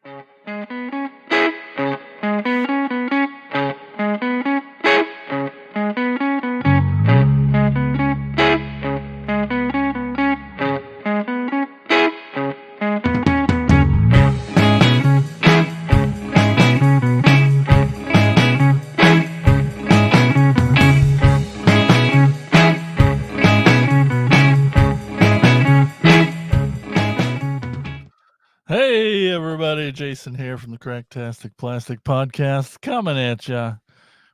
Hey everybody, Jason here from the Cracktastic Plastic Podcast, coming at ya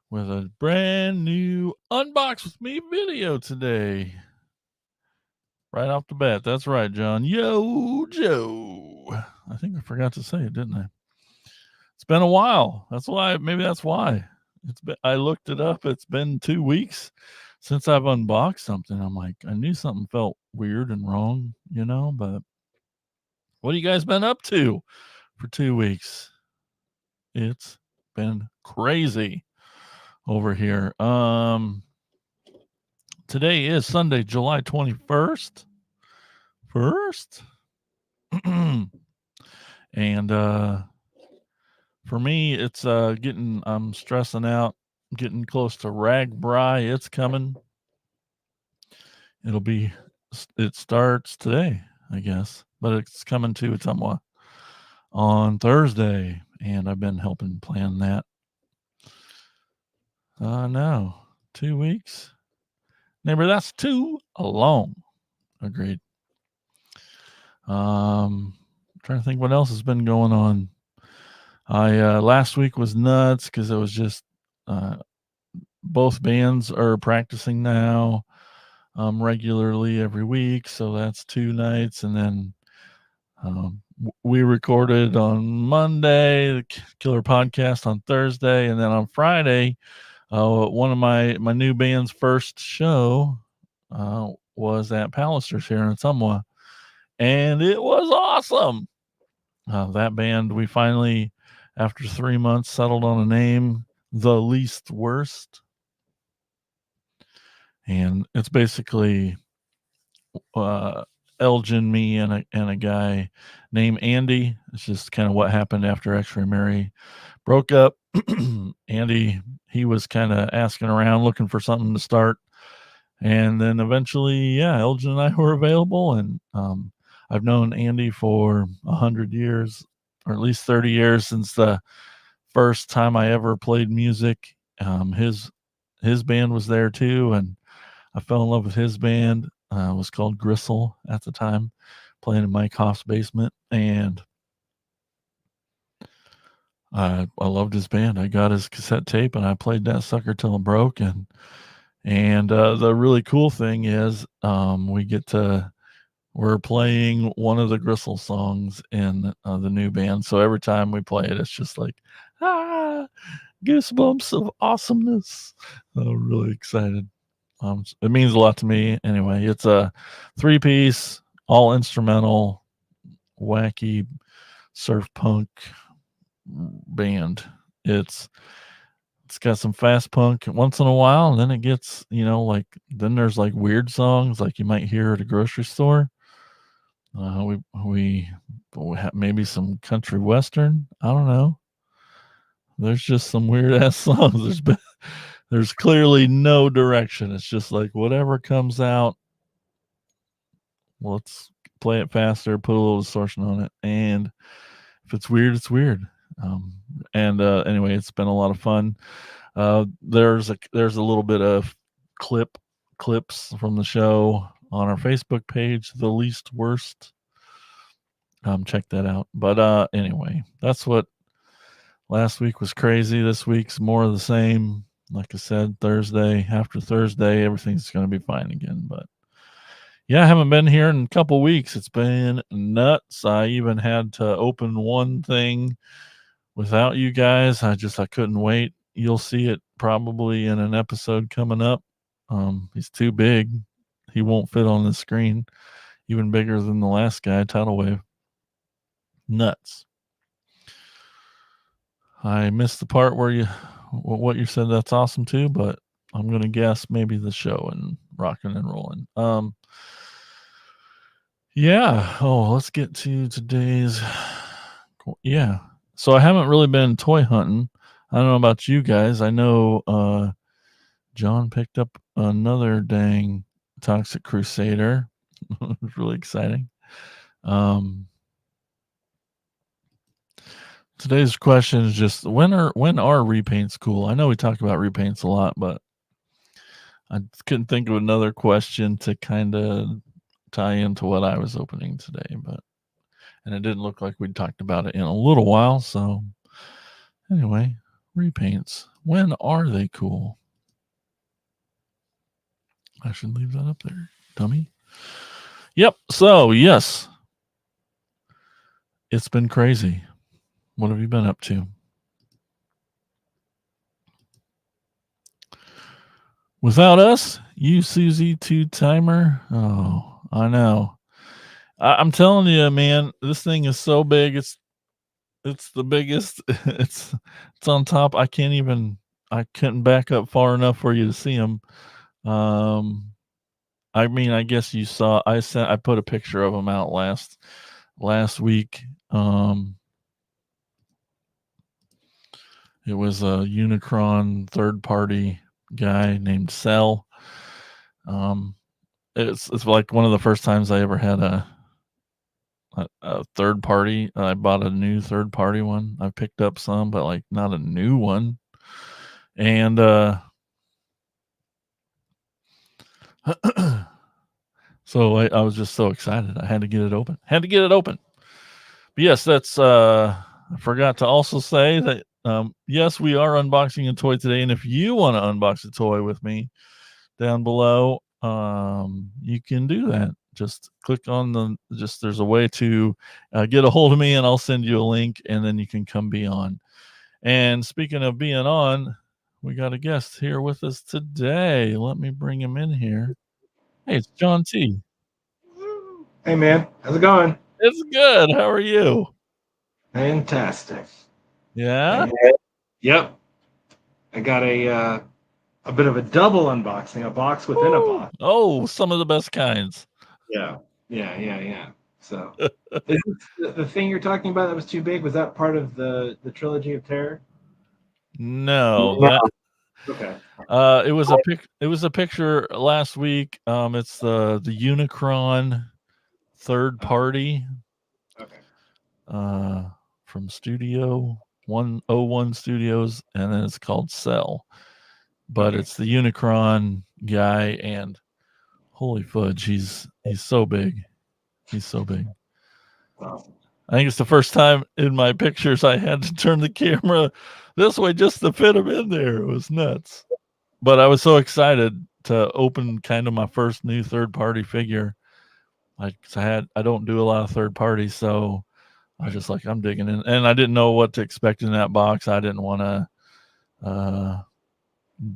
with a brand new Unbox with Me video today. Right off the bat, that's right, John. Yo, Joe. I think I forgot to say it, didn't I? It's been a while. Maybe that's why. I looked it up. It's been 2 weeks since I've unboxed something. I'm like, I knew something felt weird and wrong, but what have you guys been up to for 2 weeks? It's been crazy over here. Today is Sunday, July 21st. And for me, it's I'm stressing out, getting close to Ragbri. It's coming. It starts today, I guess, but it's coming to Ottumwa on Thursday, and I've been helping plan that. No, 2 weeks. Neighbor, that's too long. Agreed. Trying to think what else has been going on. Last week was nuts because it was just both bands are practicing now regularly every week, so that's 2 nights, and then we recorded on Monday the Killer Podcast on Thursday, and then on Friday, one of my new band's first show was at Pallister's here in Ottumwa, and it was awesome. That band, we finally, after 3 months, settled on a name, The Least Worst. And it's basically Elgin, me, and a guy named Andy. It's just kind of what happened after X-Ray Mary broke up. Andy, he was kind of asking around, looking for something to start. And then eventually, Elgin and I were available. And I've known Andy for 100 years, or at least 30 years, since the first time I ever played music. His band was there too, and I fell in love with his band. It was called Gristle at the time, playing in Mike Hoff's basement, and I loved his band. I got his cassette tape, and I played that sucker till it broke. And the really cool thing is, we're playing one of the Gristle songs in the new band. So every time we play it, it's just like, goosebumps of awesomeness. I'm really excited. It means a lot to me. Anyway, it's a 3-piece, all instrumental, wacky surf punk band. It's got some fast punk once in a while, and then it gets, then there's like weird songs like you might hear at a grocery store. We have maybe some country western. I don't know. There's just some weird ass songs. There's clearly no direction. It's just like whatever comes out, let's play it faster, put a little distortion on it, and if it's weird, it's weird. Anyway, it's been a lot of fun. There's a little bit of clips from the show on our Facebook page, The Least Worst. Check that out. But anyway, that's what last week was crazy. This week's more of the same. Like I said, after Thursday, everything's going to be fine again. But I haven't been here in a couple weeks. It's been nuts. I even had to open one thing without you guys. I couldn't wait. You'll see it probably in an episode coming up. He's too big. He won't fit on the screen. Even bigger than the last guy, Tidal Wave. Nuts. I missed the part where what you said. That's awesome too, but I'm going to guess maybe the show and rocking and rolling. Let's get to today's Yeah. So I haven't really been toy hunting. I don't know about you guys. I know John picked up another dang Toxic Crusader. It was really exciting. Um, today's question is just when are repaints cool? I know we talk about repaints a lot, but I couldn't think of another question to kind of tie into what I was opening today, but and it didn't look like we'd talked about it in a little while. So anyway, repaints. When are they cool? I should leave that up there, dummy. Yep. So yes, it's been crazy. What have you been up to? Without us, you Susie two timer. Oh, I know. I'm telling you, man, this thing is so big. It's the biggest. It's on top. I couldn't back up far enough for you to see them. Um, I mean, I guess you saw. I put a picture of them out last week. It was a Unicron third party guy named Cell. Um, it's like one of the first times I ever had a third party. I bought a new third party one. I picked up some, but like not a new one. And so I was just so excited. I had to get it open. But yes, that's I forgot to also say that yes, we are unboxing a toy today. And if you want to unbox a toy with me down below, you can do that. Just click on there's a way to get a hold of me and I'll send you a link and then you can come be on. And speaking of being on, we got a guest here with us today. Let me bring him in here. Hey, it's John T. Hey man, how's it going? It's good. How are you? Fantastic. Yeah. And, yep, I got a bit of a double unboxing, a box within a Woo. box. Oh, some of the best kinds. Yeah, yeah. So, is this the thing you're talking about that was too big? Was that part of the trilogy of terror? No, No. that Okay. it was a picture last week. It's the Unicron third Oh, party okay. uh from Studio 101 Studios, and then it's called Cell. But Okay. it's the Unicron guy, and holy fudge, he's so big. He's so big. Awesome. I think it's the first time in my pictures I had to turn the camera this way just to fit him in there. It was nuts. But I was so excited to open kind of my first new third party figure. Like I don't do a lot of third parties, so I was Right. just like I'm digging in, and I didn't know what to expect in that box. I didn't want to uh,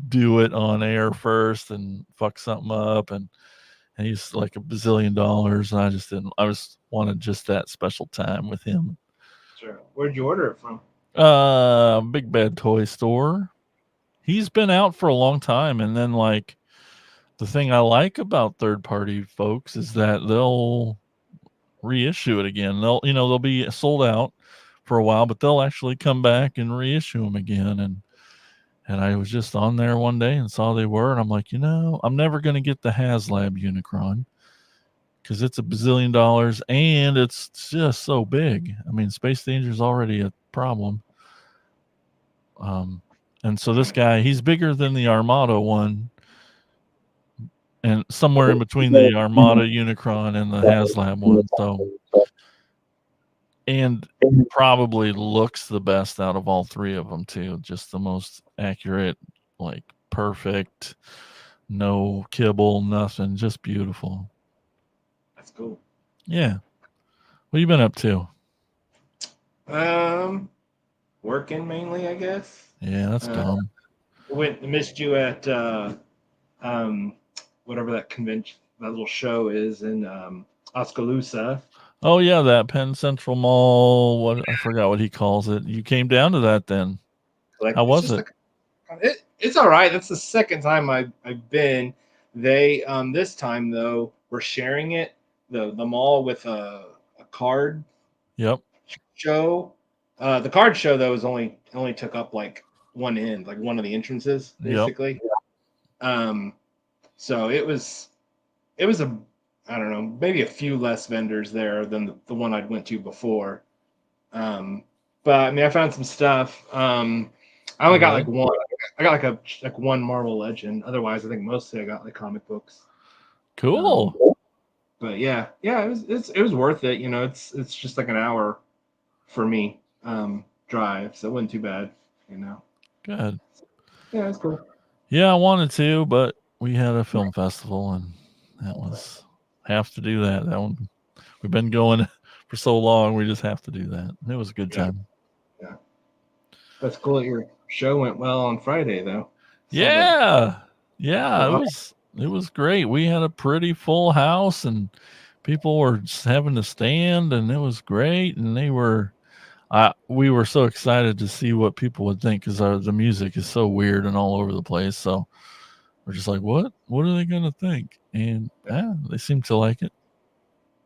do it on air first and fuck something up, and he's like $1 bazillion, and I just didn't. I was wanted just that special time with him. Sure. Where'd you order it from? Big Bad Toy Store. He's been out for a long time, and then like the thing I like about third party folks is that they'll reissue it again. They'll be sold out for a while, but they'll actually come back and reissue them again. And I was just on there one day and saw they were, and I'm like, I'm never gonna get the HasLab Unicron because it's $1 bazillion and it's just so big. I mean, space danger is already a problem. Um, and so this Right. guy, he's bigger than the Armada one, and somewhere in between the Armada Unicron and the HasLab one. So, and probably looks the best out of all three of them too. Just the most accurate, like perfect, no kibble, nothing, just beautiful. That's cool. Yeah. What you been up to? Um, Working mainly, I guess. Yeah, that's Uh, dumb. missed you at um, whatever that convention, that little show is in Oskaloosa. Oh yeah, that Penn Central Mall. What I forgot what he calls it. You came down to that then. How It's was just it? a, it's all right. That's the second time I've been. They this time though we're sharing it the mall with a card Yep. show. The card show though was only took up like one end, like one of the entrances, Yep. basically. So it was a, I don't know, maybe a few less vendors there than the one I'd went to before. But I mean, I found some stuff. I only got like one. I got like one Marvel Legend. Otherwise, I think mostly I got like comic books. Cool. But yeah, it was worth it. You know, it's just like an hour for me drive, so it wasn't too bad. You know. Good. Yeah, it's cool. Yeah, I wanted to, but we had a film festival, and that was have to do that. That one we've been going for so long. We just have to do that. It was a good time. Yeah, that's cool that your show went well on Friday, though. Yeah, yeah, it was great. We had a pretty full house, and people were just having to stand, and it was great. And we were so excited to see what people would think because the music is so weird and all over the place. So we're just like, what are they gonna think? And they seem to like it.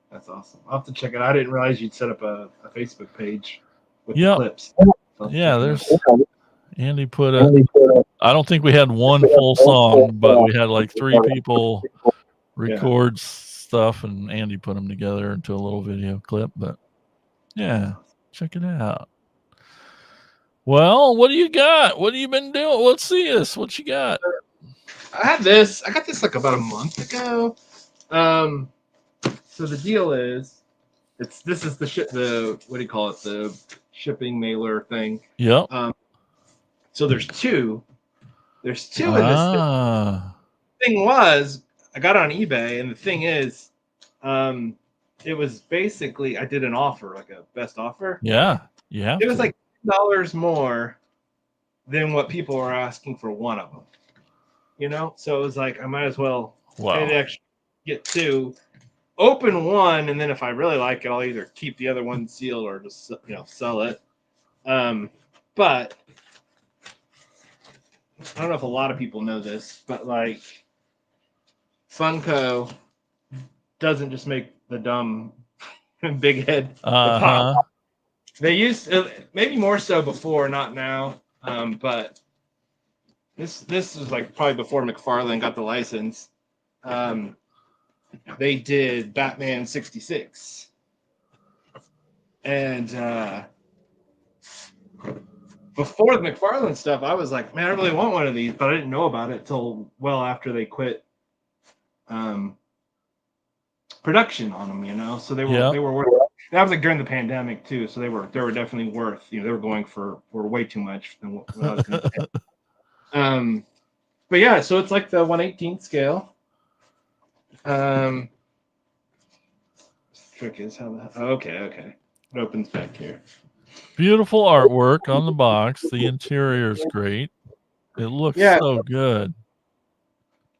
That's awesome. I'll have to check it out. I didn't realize you'd set up a Facebook page with the Yep. clips. Yeah, there's Andy put I don't think we had one full song, but we had like 3 people record stuff, and Andy put them together into a little video clip. But yeah, check it out. Well, what do you got? What have you been doing? Let's see this. What you got? I got this like about a month ago. So the deal is, this is the what do you call it? The shipping mailer thing. Yep. So there's two. There's two in this thing. The thing was, I got it on eBay, and the thing is, it was basically I did an offer, like a best offer. Yeah. Yeah. It was like $10 more than what people were asking for one of them. You know, so it was like I might as well pay the extra, get two, open one, and then if I really like it, I'll either keep the other one sealed or just sell it. But I don't know if a lot of people know this, but like Funko doesn't just make the dumb big head the pop. They used maybe more so before, not now. But this was like probably before McFarlane got the license. They did Batman 66, and before the McFarlane stuff, I was like, man, I really want one of these, but I didn't know about it till well after they quit production on them, you know. So they were worth. That was like during the pandemic too, so they were definitely worth. You know, they were going for way too much than what I was going to pay. But yeah, so it's like the 1/18 scale. Trick is how the okay. It opens back here. Beautiful artwork on the box. The interior is great. It looks so good.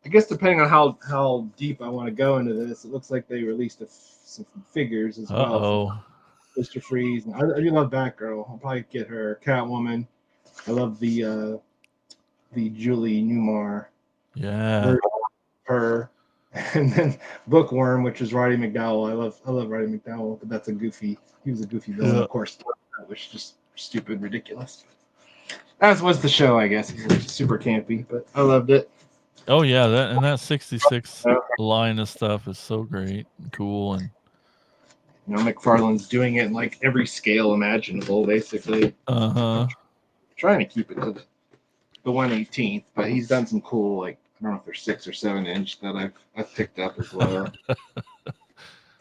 I guess depending on how deep I want to go into this, it looks like they released some figures as well. Mr. Freeze. I do love Batgirl. I'll probably get her. Catwoman. I love the Julie Newmar. Yeah. Her. And then Bookworm, which is Roddy McDowell. I love Roddy McDowell, but he was a goofy villain, of course. That was just stupid, ridiculous. As was the show, I guess. It was super campy, but I loved it. Oh yeah, that 66 line of stuff is so great and cool, and McFarlane's doing it in like every scale imaginable, basically. Trying to keep it to the 1/18th, but he's done some cool, like, I don't know if they're 6 or 7-inch that I've picked up as well. All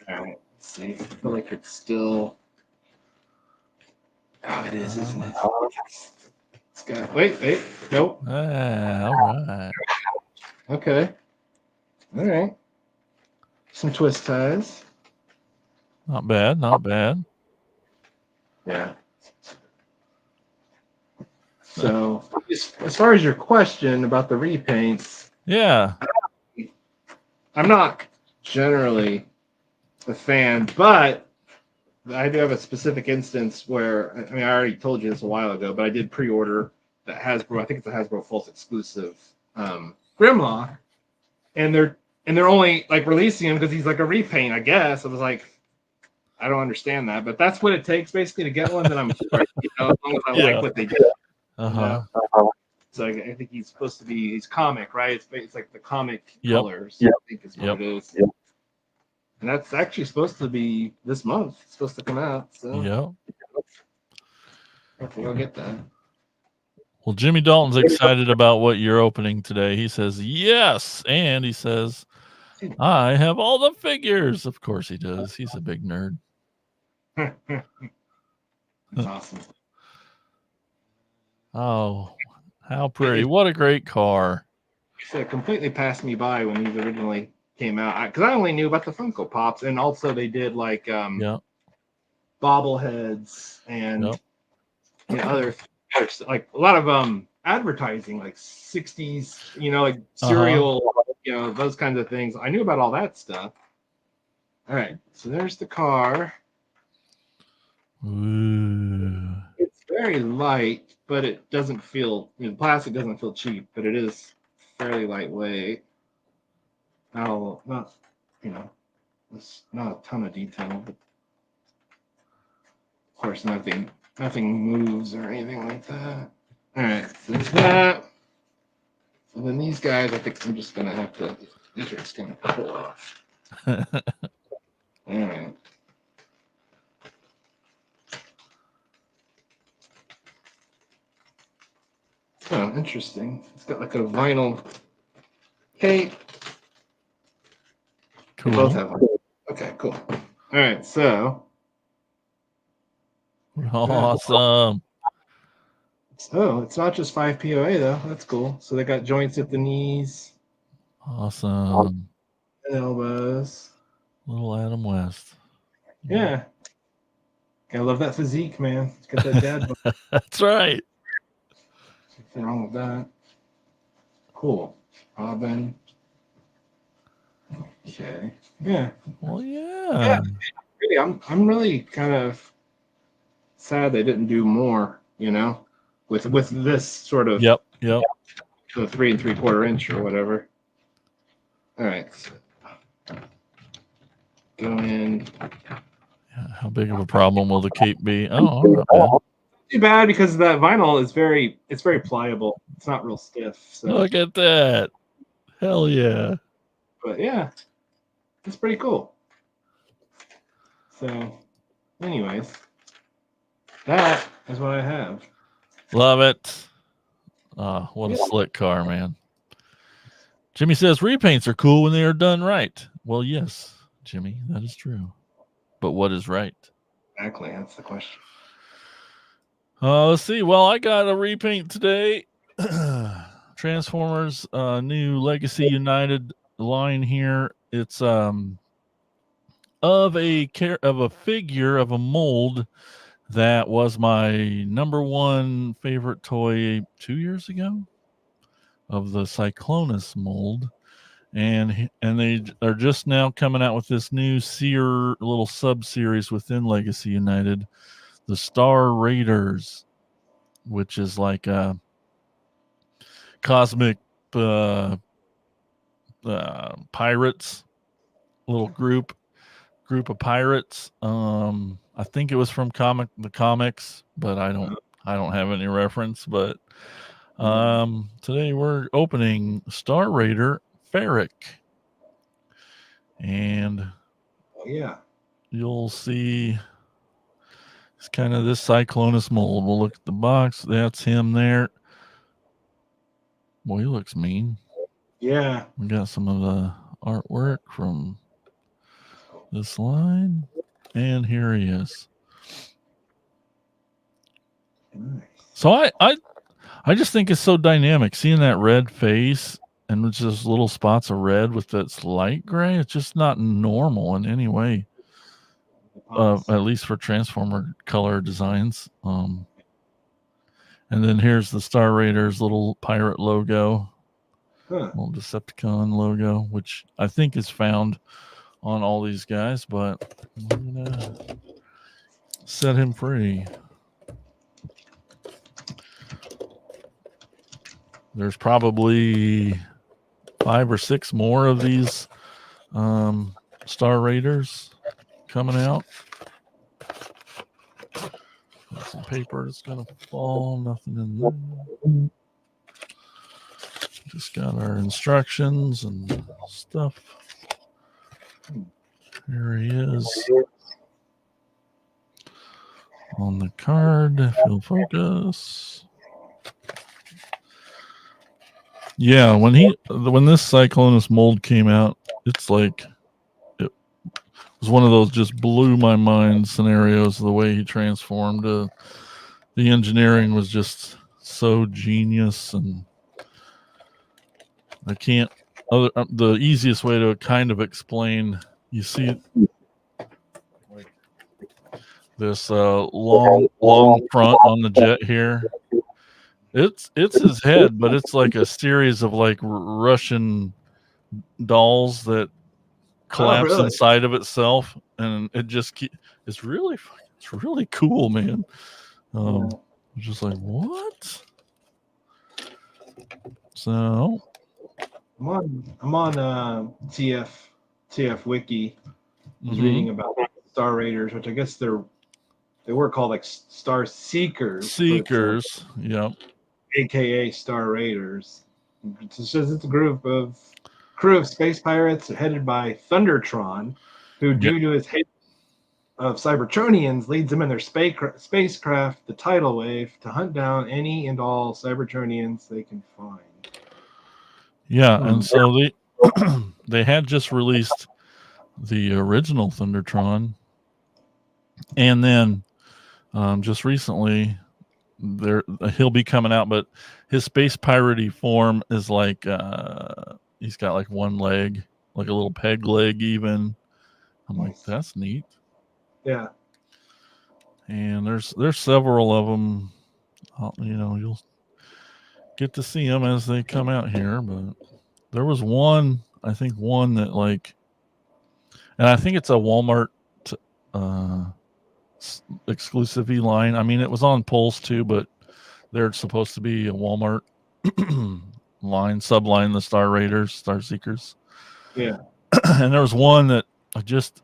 right, let's see. I feel like it's still. Oh, it is, isn't it? It's got. Wait, nope. All right. Okay. All right. Some twist ties. Not bad. Yeah. So, as far as your question about the repaints, I'm not generally a fan, but I do have a specific instance where, I mean, I already told you this a while ago, but I did pre-order the Hasbro. I think it's a Hasbro Pulse exclusive Grimlock, and they're only like releasing him because he's like a repaint, I guess. I was like, I don't understand that, but that's what it takes basically to get one. That I'm for it, as long as I like what they do. So I think he's supposed to be. He's comic, right? It's like the comic colors. I think is what it is. And that's actually supposed to be this month. It's supposed to come out. So I have to go get that. Well, Jimmy Dalton's excited about what you're opening today. He says yes, and he says, "I have all the figures." Of course he does. He's a big nerd. That's awesome. Oh, how pretty! What a great car! It completely passed me by when these originally came out because I only knew about the Funko Pops, and also they did like bobbleheads and other like a lot of advertising, like 60s, like cereal, those kinds of things. I knew about all that stuff. All right, so there's the car. Ooh. It's very light, but it doesn't feel, plastic doesn't feel cheap, but it is fairly lightweight. It's not a ton of detail, but of course nothing moves or anything like that. All right, so there's that. And then these guys, I think I'm just gonna have to. These are just gonna pull off. All right. Oh, interesting. It's got like a vinyl cape. Cool. They both have one. Okay, cool. All right, so. Awesome. Oh, it's not just 5 POA though. That's cool. So they got joints at the knees. Awesome. And elbows. Little Adam West. Yeah. I love that physique, man. It's got that dad body. That's right. Nothing wrong with that. Cool. Robin. Okay. Yeah. Well, yeah. Really, I'm really kind of sad they didn't do more, with this sort of Yep. The 3 3/4 inch or whatever. All right. Go in. Yeah, how big of a problem will the cape be? Oh, not bad. Too bad because that vinyl is very pliable. It's not real stiff. So. Look at that. Hell yeah. But yeah, it's pretty cool. So, anyways, that is what I have. Love it. What a slick car, man. Jimmy says repaints are cool when they are done right. Well, yes, Jimmy, that is true. But what is right? Exactly, that's the question. Let's see. Well, I got a repaint today. Transformers new Legacy United line here. It's of a figure of a mold that was my number one favorite toy 2 years ago, of the Cyclonus mold, and they are just now coming out with this new little sub series within Legacy United, the Star Raiders, which is like a cosmic pirates, little group of pirates. I think it was from the comics, but I don't have any reference. But today we're opening Star Raider Ferak, and you'll see it's kind of this Cyclonus mold. We'll look at the box. That's him there. Boy, he looks mean. Yeah. We got some of the artwork from this line, and here he is. Nice. So I just think it's so dynamic, seeing that red face and with just little spots of red with that light gray. It's just not normal in any way, at least for Transformer color designs. And then here's the Star Raiders little pirate logo, little Decepticon logo, which I think is found on all these guys, but I'm gonna set him free. There's probably 5 or 6 more of these Star Raiders coming out. some paper that's gonna fall. Nothing in there. Just got our instructions and stuff. Here he is on the card. If you'll focus. Yeah, when this Cyclonus mold came out, it's like it was one of those just blew my mind scenarios. The way he transformed, the engineering was just so genius, and I can't. The easiest way to kind of explain, you see, like this long front on the jet here. It's his head, but it's like a series of like Russian dolls that collapse inside of itself, and it just it's really cool, man. Just like, what? So I'm on TF Wiki. I was reading about Star Raiders, which I guess they were called like Star Seekers. Yep. AKA Star Raiders. It says it's a crew of space pirates headed by Thundertron, who, due to his hate of Cybertronians, leads them in their spacecraft, the Tidal Wave, to hunt down any and all Cybertronians they can find. Yeah, and so they had just released the original Thundertron, and then just recently he'll be coming out, but his space piratey form is like he's got like one leg, like a little peg leg even. I'm like, that's neat. Yeah. And there's several of them. You'll get to see them as they come out here, but there was one that like, and I think it's a Walmart exclusive line. I mean, it was on Pulse too, but they're supposed to be a Walmart subline, the Star Raiders, Star Seekers. Yeah. And there was one that I just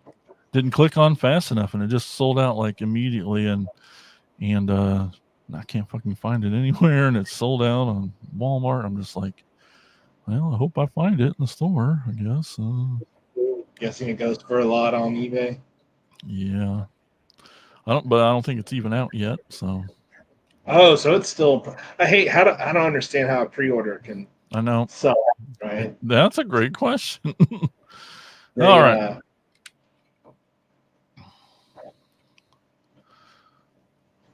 didn't click on fast enough, and it just sold out like immediately, and I can't fucking find it anywhere, and it's sold out on Walmart. I'm just like, well, I hope I find it in the store, I guess. Guessing it goes for a lot on eBay. Yeah. I don't think it's even out yet, so. Oh, so it's still. I don't understand how a pre-order can. I know. Sell, right? That's a great question. All right.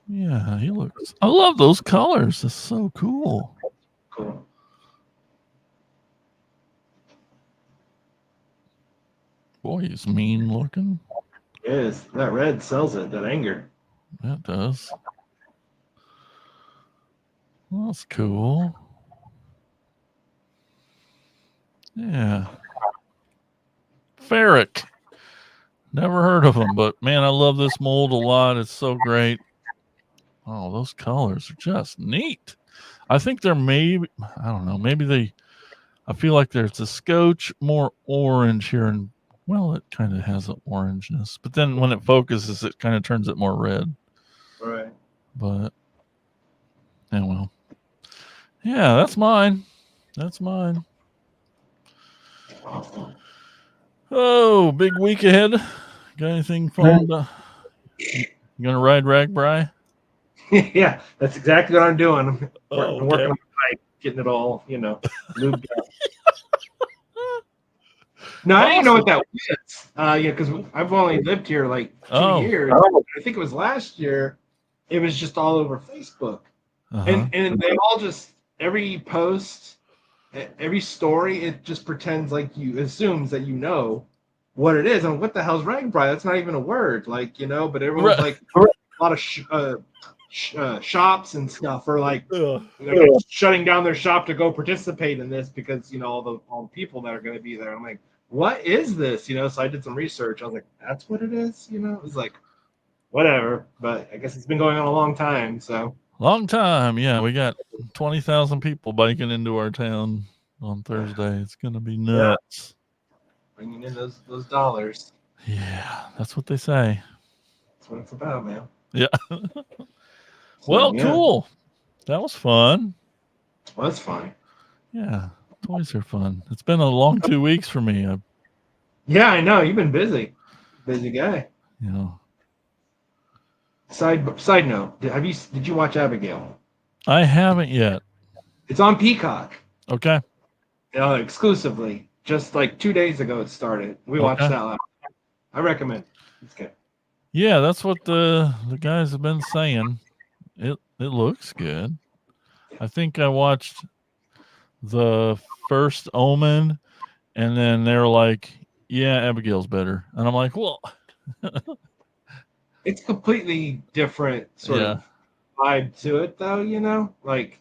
Yeah, he looks. I love those colors. It's so cool. Cool. Boy, he's mean looking. It is. That red sells it. That anger. That does. Well, that's cool. Yeah. Ferak. Never heard of him, but man, I love this mold a lot. It's so great. Oh, those colors are just neat. I think they're I don't know, I feel like there's a scotch more orange here, and well, it kind of has an orangeness, but then when it focuses, it kind of turns it more red. Right. But, well. Yeah, that's mine. Oh, big week ahead. Got anything fun? You gonna ride Ragbri? Yeah, that's exactly what I'm doing. I'm working on the pipe, getting it all, lubed up. No, I didn't know what that was. Yeah, because I've only lived here like 2 years. I think it was last year. It was just all over Facebook, and they all just every post, every story, it just pretends like assumes that you know what it is. And what the hell's Ragbri? That's not even a word, But everyone's like a lot of shops and stuff are like shutting down their shop to go participate in this because all the people that are going to be there. I'm like, what is this? So I did some research. I was like, that's what it is. It was like, whatever. But I guess it's been going on a long time. So long time, yeah. We got 20,000 people biking into our town on Thursday. It's gonna be nuts. Bringing in those dollars. Yeah, that's what they say. That's what it's about, man. Yeah. So, Well, yeah. cool. That was fun. Well, that's fun. Yeah, toys are fun. It's been a long 2 weeks for me. Yeah, I know. You've been busy. Busy guy. You know, Side note, did you watch Abigail? I haven't yet. It's on Peacock. Okay. Exclusively. Just like 2 days ago it started. We watched that last. I recommend. It's good. Yeah, that's what the guys have been saying. It looks good. I think I watched the first Omen, and then they were like, "Yeah, Abigail's better," and I'm like, "Well, It's completely different sort of vibe to it, though. Like,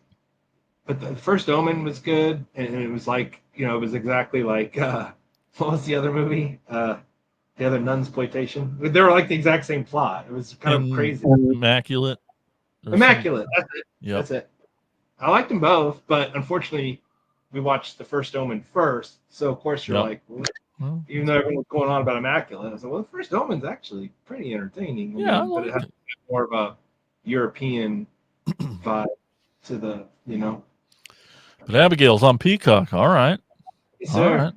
but the first Omen was good, and it was like, it was exactly like what was the other movie? The other Nunsploitation. They were like the exact same plot. It was kind of crazy. Immaculate." Immaculate. That's it. Yep. That's it. I liked them both, but unfortunately, we watched the first Omen first. So of course you're like, well, even though everything was going on about Immaculate, I was like, well, the first Omen's actually pretty entertaining. But it has more of a European vibe to the, But Abigail's on Peacock. All right. Yes, sir. All right.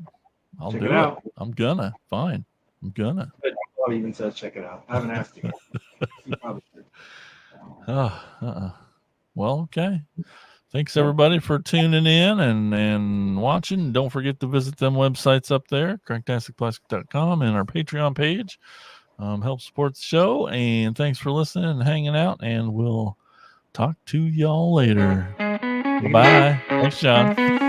I'll check do it out. I'm gonna. Fine. I'm gonna. Bob even says check it out. I haven't asked you. You probably should. Well, okay. Thanks everybody for tuning in and watching. Don't forget to visit them websites up there, cranktasticplastic.com, and our Patreon page. Help support the show. And thanks for listening and hanging out. And we'll talk to y'all later. Bye. Thanks, John.